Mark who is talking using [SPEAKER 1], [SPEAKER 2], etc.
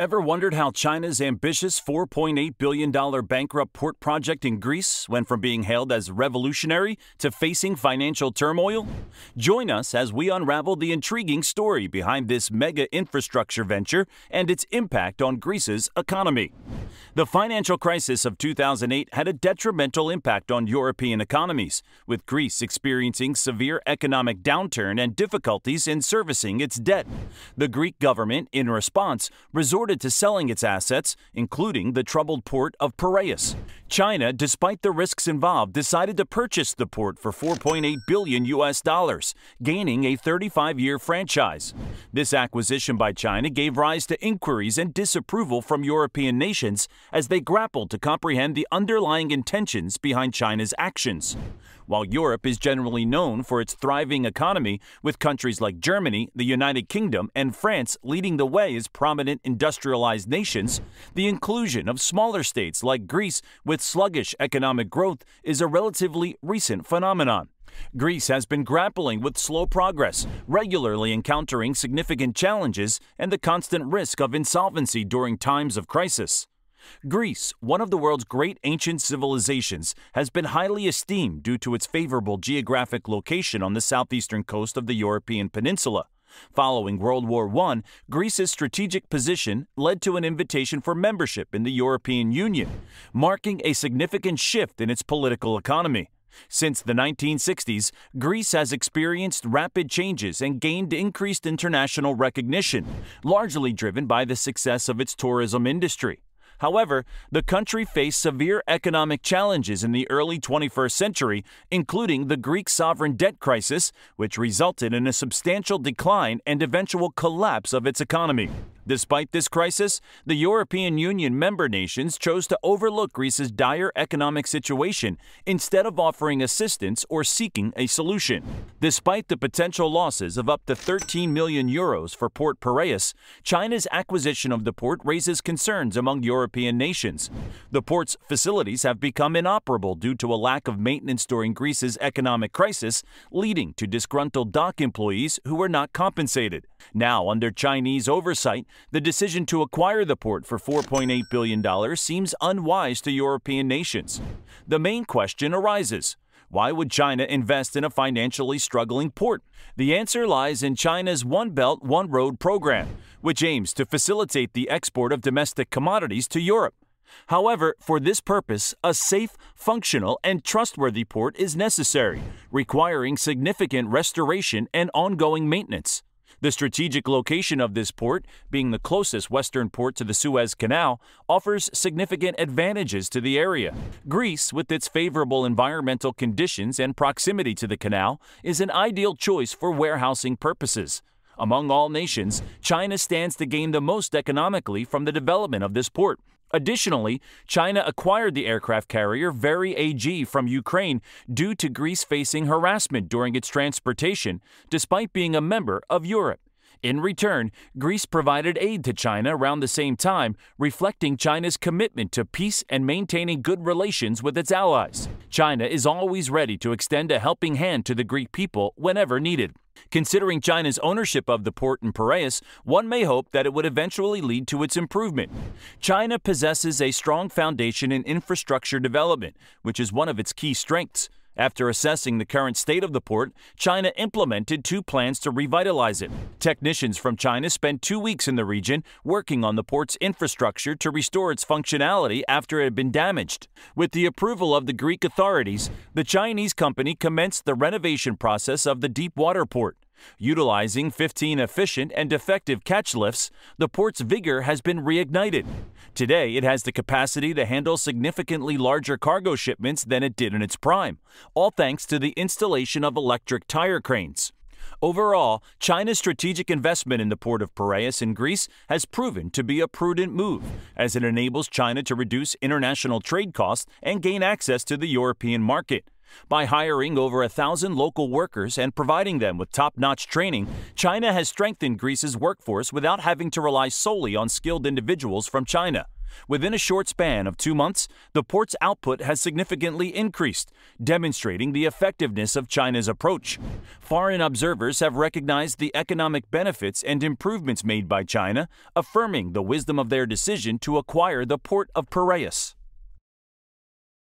[SPEAKER 1] Ever wondered how China's ambitious $4.8 billion bankrupt port project in Greece went from being hailed as revolutionary to facing financial turmoil? Join us as we unravel the intriguing story behind this mega infrastructure venture and its impact on Greece's economy. The financial crisis of 2008 had a detrimental impact on European economies, with Greece experiencing severe economic downturn and difficulties in servicing its debt. The Greek government, in response, resorted to selling its assets, including the troubled port of Piraeus. China, despite the risks involved, decided to purchase the port for $4.8 billion, gaining a 35-year franchise. This acquisition by China gave rise to inquiries and disapproval from European nations as they grappled to comprehend the underlying intentions behind China's actions. While Europe is generally known for its thriving economy, with countries like Germany, the United Kingdom, and France leading the way as prominent industrialized nations, the inclusion of smaller states like Greece with sluggish economic growth is a relatively recent phenomenon. Greece has been grappling with slow progress, regularly encountering significant challenges and the constant risk of insolvency during times of crisis. Greece, one of the world's great ancient civilizations, has been highly esteemed due to its favorable geographic location on the southeastern coast of the European peninsula. Following World War I, Greece's strategic position led to an invitation for membership in the European Union, marking a significant shift in its political economy. Since the 1960s, Greece has experienced rapid changes and gained increased international recognition, largely driven by the success of its tourism industry. However, the country faced severe economic challenges in the early 21st century, including the Greek sovereign debt crisis, which resulted in a substantial decline and eventual collapse of its economy. Despite this crisis, the European Union member nations chose to overlook Greece's dire economic situation instead of offering assistance or seeking a solution. Despite the potential losses of up to 13 million euros for Port Piraeus, China's acquisition of the port raises concerns among European nations. The port's facilities have become inoperable due to a lack of maintenance during Greece's economic crisis, leading to disgruntled dock employees who were not compensated. Now, under Chinese oversight, the decision to acquire the port for $4.8 billion seems unwise to European nations. The main question arises: why would China invest in a financially struggling port? The answer lies in China's One Belt, One Road program, which aims to facilitate the export of domestic commodities to Europe. However, for this purpose, a safe, functional, and trustworthy port is necessary, requiring significant restoration and ongoing maintenance. The strategic location of this port, being the closest western port to the Suez Canal, offers significant advantages to the area. Greece, with its favorable environmental conditions and proximity to the canal, is an ideal choice for warehousing purposes. Among all nations, China stands to gain the most economically from the development of this port. Additionally, China acquired the aircraft carrier Very AG from Ukraine due to Greece facing harassment during its transportation, despite being a member of Europe. In return, Greece provided aid to China around the same time, reflecting China's commitment to peace and maintaining good relations with its allies. China is always ready to extend a helping hand to the Greek people whenever needed. Considering China's ownership of the port in Piraeus, one may hope that it would eventually lead to its improvement. China possesses a strong foundation in infrastructure development, which is one of its key strengths. After assessing the current state of the port, China implemented 2 plans to revitalize it. Technicians from China spent 2 weeks in the region working on the port's infrastructure to restore its functionality after it had been damaged. With the approval of the Greek authorities, the Chinese company commenced the renovation process of the deep water port. Utilizing 15 efficient and effective catch lifts, the port's vigor has been reignited. Today, it has the capacity to handle significantly larger cargo shipments than it did in its prime, all thanks to the installation of electric tire cranes. Overall, China's strategic investment in the port of Piraeus in Greece has proven to be a prudent move, as it enables China to reduce international trade costs and gain access to the European market. By hiring over 1,000 local workers and providing them with top-notch training, China has strengthened Greece's workforce without having to rely solely on skilled individuals from China. Within a short span of 2 months, the port's output has significantly increased, demonstrating the effectiveness of China's approach. Foreign observers have recognized the economic benefits and improvements made by China, affirming the wisdom of their decision to acquire the port of Piraeus.